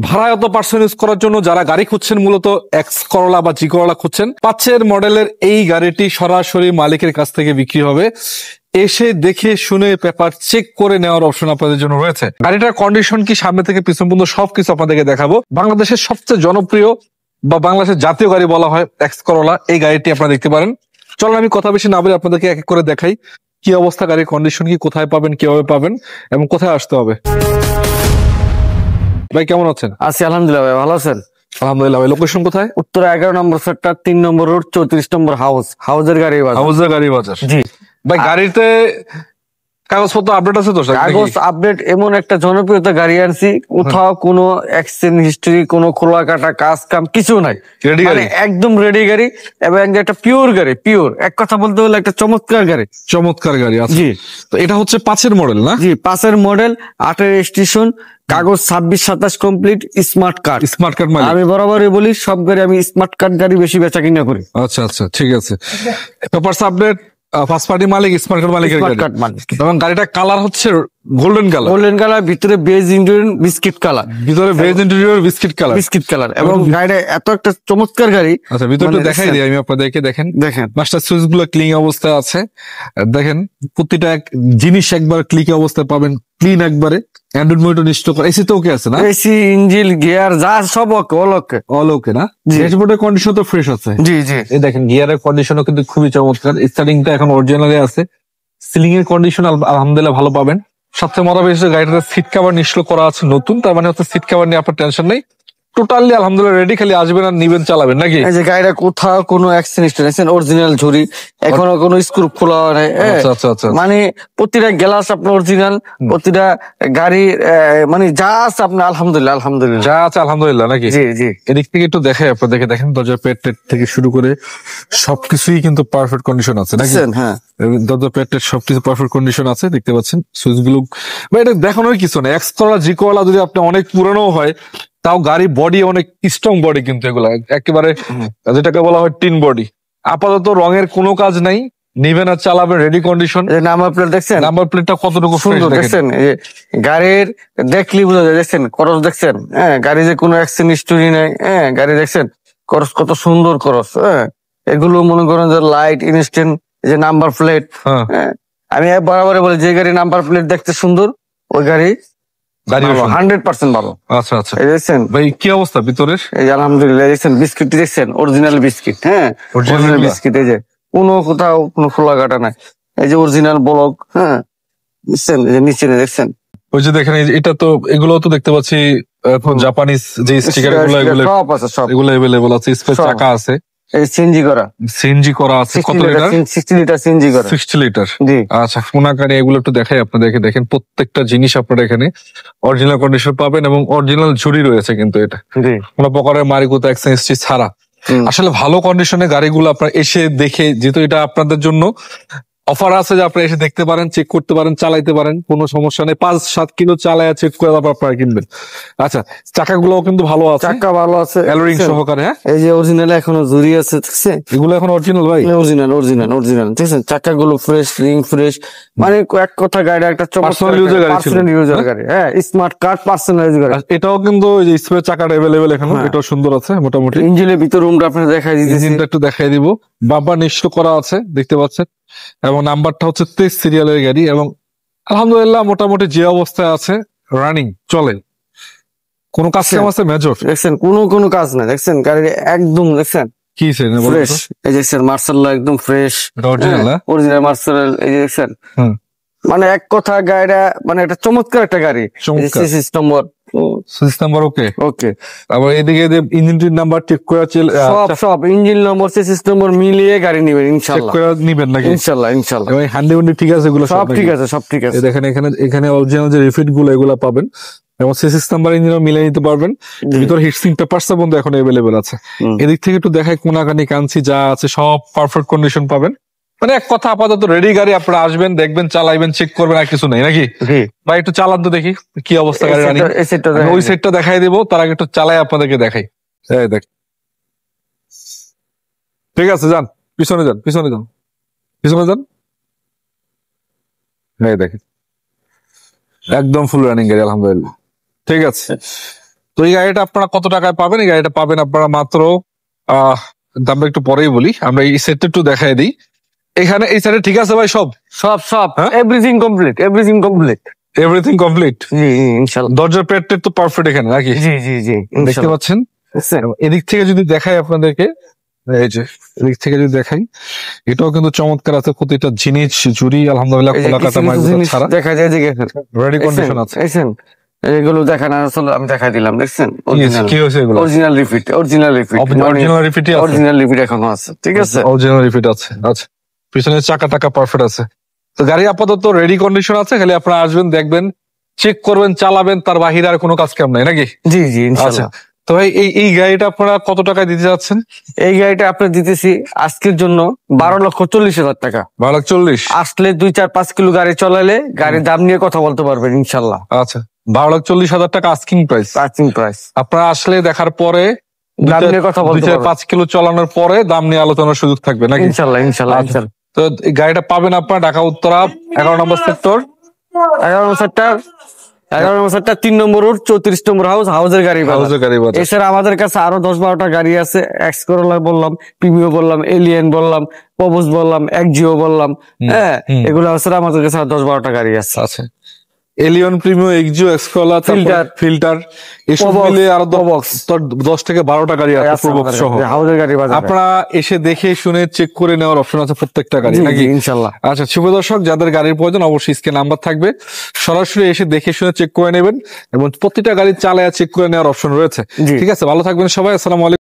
ভাড়ায় অত person use করার জন্য যারা গাড়ি খুঁজছেন, মূলত এক্স করলা বা জি করলা খুঁজছেন, 5 মডেলের এই গাড়িটি সরাসরি মালিকের কাছ থেকে বিক্রি হবে। এসে দেখে শুনে পেপার চেক করে নেওয়ার অপশন আপনাদের জন্য রয়েছে। গাড়িটার কন্ডিশন কি সামনে থেকে পিছন পর্যন্ত সবকিছু আপনাদেরকে দেখাবো। বাংলাদেশের সবচেয়ে জনপ্রিয় বা বাংলাদেশের জাতীয় গাড়ি বলা হয় এক্স করলা, এই গাড়িটি আপনারা দেখতে পারেন। চলেন আমি কথা বেশি না বলে আপনাদেরকে এক এক করে দেখাই কি অবস্থা, গাড়ির কন্ডিশন কি, কোথায় পাবেন, কিভাবে পাবেন এবং কোথায় আসতে হবে। ভাই কেমন আছেন? আছি আলহামদুলিল্লাহ। ভাই ভালো আছেন? আলহামদুলিল্লাহ ভাই। লোকেশন কোথায়? উত্তরা 11 নম্বর সেক্টর 3 নম্বর রোড 34 নম্বর হাউজের গাড়ি বাজার। হাউজের গাড়ি বাজার। জি ভাই, গাড়িতে কাগজপত্র আপডেট আছে তো? কাগজ আপডেট। এমন একটা জনপ্রিয়তা গাড়ি আনছি, কোথাও কোনো এক্সচেঞ্জ হিস্টরি, কোনো খোলা কাটা কাজ কাম কিছু নাই, মানে একদম রেডি গাড়ি এবং একটা পিওর গাড়ি, পিওর এক কথা বলতে হলে একটা চমৎকার গাড়ি। চমৎকার গাড়ি আছে। জি, তো এটা হচ্ছে 5 মডেল না? জি 5 মডেল, 8 স্টেশন, কাগজ 26-27 complete, smart card. Smart card মানে আমি বরাবরই বলি সব গাড়ি আমি স্মার্ট কার্ড গাড়ি বেশি বেচা কিনা করি। আচ্ছা আচ্ছা, ঠিক আছে। পেপারস আপডেট, ফার্স্ট পার্টি মালিক, স্মার্ট কার্ড মালিকের গাড়ি। এবং গাড়িটা কালার হচ্ছে গোল্ডেন কালার। গোল্ডেন কালার, ভিতরে বেজ ইন্টেরিয়র বিস্কিট কালার, ভিতরে beige interior biscuit colour, biscuit colour. এবং গাড়িটা এত একটা চমৎকার গাড়ি। আচ্ছা, ভিতরটা দেখাই দিই আমি আপনাদেরকে। দেখেন দেখেন মাস্টার সুইচ গুলো ক্লিন অবস্থায় আছে। দেখেন প্রতিটা জিনিস একবার ক্লিক অবস্থায় পাবেন, ক্লিন একবারে। অ্যান্ড্রয়েড মোটর নিশ্চয় করে। এসি তো ওকে আছে না? এসি, ইঞ্জিন, গিয়ার যা সব ওকে, অল ওকে না? ড্যাশবোর্ডের কন্ডিশন তো ফ্রেশ আছে। জি জি। এই দেখেন গিয়ারের কন্ডিশনও কিন্তু খুবই চমৎকার। স্টার্টিংটা এখন অরিজিনালি আছে। সিলিং এর কন্ডিশন আলহামদুলিল্লাহ ভালো পাবেন। সবচেয়ে মজা বেশি গাড়িটাতে সিট কভার নিশ্চয় করা আছে নতুন, তার মানে হচ্ছে সিট কভার নিয়ে আপনার টেনশন নেই। টোটালি আলহামদুলিল্লাহ রেডি, খালি আসবেন আর নিবেন, চালাবেন নাকি? এই যে গাড়িটা কোথাও কোনো অ্যাক্সিডেন্ট, অরিজিনাল ঝুড়ি, এখনো কোনো স্ক্রু খোলা হয় নাই। মানে প্রতিটা গ্লাস আপনার অরিজিনাল, প্রতিটা গাড়ি মানে যা আছে আপনার আলহামদুলিল্লাহ, আলহামদুলিল্লাহ যা আছে আলহামদুলিল্লাহ নাকি? জি জি। এদিক থেকে একটু দেখাই আপনাদেরকে। দেখেন দরজার পেট থেকে শুরু করে সবকিছুই কিন্তু পারফেক্ট কন্ডিশন আছে নাকি? হ্যাঁ, দরজার পেট সবকিছু পারফেক্ট কন্ডিশন আছে, দেখতে পাচ্ছেন। সুইচ গুলো বা এটা দেখানোর কিছু নেই। এক্স করলা, জি করলা যদি আপনি অনেক পুরানো হয়, তাও গাড়ি বডি অনেক স্ট্রং বডি, কিন্তু এগুলা একেবারে যেটাকে বলা হয় টিন বডি। আপাতত রঙের কোনো কাজ নাই, নিবেন আর চালাবেন, রেডি কন্ডিশন। নাম্বার প্লেট দেখছেন? নাম্বার প্লেটটা কতটুকু সুন্দর দেখছেন? গাড়ির দেখলি বোঝা যায়। দেখছেন করস, দেখছেন? হ্যাঁ, গাড়ি যে কোনো অ্যাক্সিডেন্ট হিস্টোরি নাই। হ্যাঁ, গাড়ি দেখছেন করস কত সুন্দর করস। হ্যাঁ, এগুলো মনে করেন যে লাইট ইনস্ট্যান্ট, যে নাম্বার প্লেট। হ্যাঁ, আমি বরাবর বলি যে গাড়ি নাম্বার প্লেট দেখতে সুন্দর, ওই গাড়ি 100% ভালো। আচ্ছা আচ্ছা। দেখছেন ভাই কি অবস্থা ভিতরের? এই যে আলহামদুলিল্লাহ। দেখছেন বিস্কিট, দেখছেন অরিজিনাল বিস্কিট। হ্যাঁ, অরিজিনাল বিস্কিট। এই যে কোনো কোথাও কোনো খোলা কাটা নাই, এই যে অরিজিনাল ব্লক। হ্যাঁ, বুঝছেন? এই যে নিচে দেখছেন, ওই যে দেখেন এটা তো, এগুলো তো দেখতে পাচ্ছি এখন জাপানিজ যে স্টিকার গুলো, এগুলো সব আছে, সব এগুলো अवेलेबल আছে। স্পেস চাকা আছে, এই সিএনজি করা, সিএনজি করা আছে। কত লিটার? 60 লিটার সিএনজি করা। 60 লিটার। জি। আচ্ছা, কোনাকানি এগুলো একটু দেখাই আপনাদেরকে। দেখেন প্রত্যেকটা জিনিস আপনারা এখানে অরিজিনাল কন্ডিশন পাবেন এবং অরিজিনাল ঝুড়ি রয়েছে কিন্তু এটা। জি। কোনো প্রকারের মারিকুতা এক্সচেঞ্জ ছাড়া। আসলে ভালো কন্ডিশনের গাড়িগুলো আপনারা এসে দেখে, যেহেতু এটা আপনাদের জন্য অফার আছে যে আপনারা এসে দেখতে পারেন, চেক করতে পারেন, চালাইতে পারেন, কোনো সমস্যা নেই। 5-7 কিলো চালায় চেক করে তারপর আপনারা কিনবেন। আচ্ছা, চাকাগুলোও কিন্তু ভালো আছে, চাকা ভালো আছে, অ্যালোরিং সহকারে। হ্যাঁ, এই যে অরিজিনাল এখনো জুড়ি আছে, দেখছেন? এগুলো এখন অরিজিনাল ভাই, অরিজিনাল অরিজিনাল অরিজিনাল। দেখছেন চাকাগুলো ফ্রেশ, রিং ফ্রেশ। মানে এক কথা গাড়িটা একটা পার্সোনাল ইউজার গাড়ি। হ্যাঁ, স্মার্ট কার্ড পার্সোনালাইজ গাড়ি। এটাও কিন্তু ওই যে স্পেয়ার চাকাটা अवेलेबल এখানে, এটাও সুন্দর আছে মোটামুটি। ইঞ্জিনের ভিতর রুমটা আপনাদের দেখাই দিতেছি, ইঞ্জিনটা একটু দেখাই দিব। বাম্পার নিশ্চয় করা আছে, দেখতে পাচ্ছেন। এবং নাম্বারটা হচ্ছে 23 সিরিয়ালের গাড়ি এবং আলহামদুলিল্লাহ মোটামুটি যে অবস্থায় আছে, রানিং চলে। কোন কাজ কাম আছে মেজর? দেখছেন কোনো কাজ নাই। দেখছেন গাড়ি একদম, দেখছেন কি ফ্রেশ। এই যে স্যার মার্শাল্লাহ একদম ফ্রেশ, অরিজিনাল মার্শাল। এই যে দেখছেন, মানে এক কথা গাড়িটা মানে একটা চমৎকার একটা গাড়ি। সিরিজ নাম্বার ওকে ওকে। আবার এদিকে ইঞ্জিন নাম্বার চেক করে সব ইঞ্জিন নম্বর, সিরিজ নম্বর মিলিয়ে গাড়ি নিবেন ইনশাআল্লাহ। চেক করে নিবেন নাকি? ইনশাআল্লাহ ইনশাআল্লাহ। এবং হ্যান্ডি উন্ডি ঠিক আছে, এগুলো সব ঠিক আছে, সব ঠিক আছে। দেখেন এখানে অরিজিনাল যে রিফিট গুলো এগুলো পাবেন এবং সিরিজ নাম্বার ইঞ্জিন মিলিয়ে নিতে পারবেন। ভিতরে হিটসিং পেপারসটা বন্ধু এখন अवेलेबल আছে। এদিক থেকে একটু দেখাই, কোনাকানি কাঞ্চি যা আছে সব পারফেক্ট কন্ডিশন পাবেন। মানে এক কথা আপাতত রেডি গাড়ি, আপনারা আসবেন, দেখবেন, চালাইবেন, চেক করবেন, আর কিছু নেই নাকি ভাই? একটু চালান তো দেখি কি অবস্থা গাড়ি। ওই সেটটা দেখাই দিব, তার আগে একটু চালাই আপনাদেরকে দেখাই। দেখ, ঠিক আছে, যান পিছনে যান, পিছনে যান, পিছনে যান। দেখেন একদম ফুল রানিং গাড়ি আলহামদুলিল্লাহ। ঠিক আছে, তো এই গাড়িটা আপনারা কত টাকায় পাবেন? এই গাড়িটা পাবেন আপনারা মাত্র দামটা একটু পরেই বলি, আমরা এই সেটটা একটু দেখাই দিই। এখানে এই সাইডে ঠিক আছে ভাই? সব সব হ্যাঁ? Everything complete everything complete. জি ইনশাল্লাহ। দরজার পেটটেট তো পারফেক্ট এখানে নাকি? জি দেখতে ইনশাল্লাহ। পাচ্ছেন। দেখছেন? এদিক থেকে যদি দেখাই আপনাদেরকে, এই যে এদিক থেকে যদি দেখাই, এটাও কিন্তু চমৎকার আছে, প্রতিটা জিনিস জুড়ি আলহামদুলিল্লাহ এই যে খোলা কাটা কিছু কিছু জিনিস ছাড়া দেখা যায় যে রেডি কন্ডিশন আছে। দেখছেন এগুলো দেখান আসলে আমি দেখাই দিলাম। দেখছেন কি হয়েছে এগুলো? অরিজিনাল রিপিট অরিজিনাল রিপিটই আছে, অরিজিনাল রিপিট এখনো আছে। ঠিক আছে, অরিজিনাল রিপিট আছে। আচ্ছা, পিছনের চাকা টাকা পারফেক্ট আছে। তো গাড়ি আপাতত রেডি কন্ডিশন আছে, খালি আপনারা আসবেন, দেখবেন, চেক করবেন, চালাবেন, তার বাহিরে আর কোনো কাজ কাম নাই নাকি? জি আচ্ছা, ইনশাল্লাহ। তো ভাই এই গাড়িটা আপনারা কত টাকায় দিতে যাচ্ছেন? এই গাড়িটা আপনার দিতেছি আজকের জন্য 12,40,000 টাকা। 12,40,000? আসলে 2-4-5 কিলো গাড়ি চলাইলে গাড়ির দাম নিয়ে কথা বলতে পারবেন ইনশাল্লাহ। আচ্ছা, 12,40,000 টাকা আস্কিং প্রাইস। পার্কিং প্রাইস আপনারা আসলে দেখার পরে দাম নিয়ে কথা বলতে পারবেন 5 কিলো চালানোর পরে দাম নিয়ে আলোচনার সুযোগ থাকবে নাকি? ইনশাল্লাহ ইনশাল্লাহ আচ্ছা। ইনশাল্লাহ। তো এই গাড়িটা পাবেন আপনার ঢাকা উত্তরা 11 নম্বর সেক্টর, 11 নম্বর সেক্টর 3 নম্বর রোড 34 নম্বর হাউসের গাড়ি বাজার। হাউজের গাড়ি বাজার। এছাড়া আমাদের কাছে আরো 10-12টা গাড়ি আছে। এক্স করোলা বললাম, প্রিমিও বললাম, এলিয়েন বললাম, পবস বললাম, এক্সজিও বললাম। হ্যাঁ, এগুলো আছে আমাদের কাছে 10-12টা গাড়ি আছে। আচ্ছা, এলিয়ন, প্রিমিও, এক্সিও, এক্সকলা, ফিল্টার, এসব Probox, মিলে আরো Probox। 10 থেকে 12টা গাড়ি আছে প্রবক্স সহ। হাউসের গাড়ি বাজার আপনারা এসে দেখে শুনে চেক করে নেওয়ার অপশন আছে প্রত্যেকটা গাড়ি নাকি? ইনশাল্লাহ। আচ্ছা, শুভ দর্শক, যাদের গাড়ির প্রয়োজন অবশ্যই স্ক্রিনে নাম্বার থাকবে, সরাসরি এসে দেখে শুনে চেক করে নেবেন এবং প্রতিটা গাড়ি চালায়া চেক করে নেওয়ার অপশন রয়েছে। ঠিক আছে, ভালো থাকবেন সবাই, আসসালামু আলাইকুম।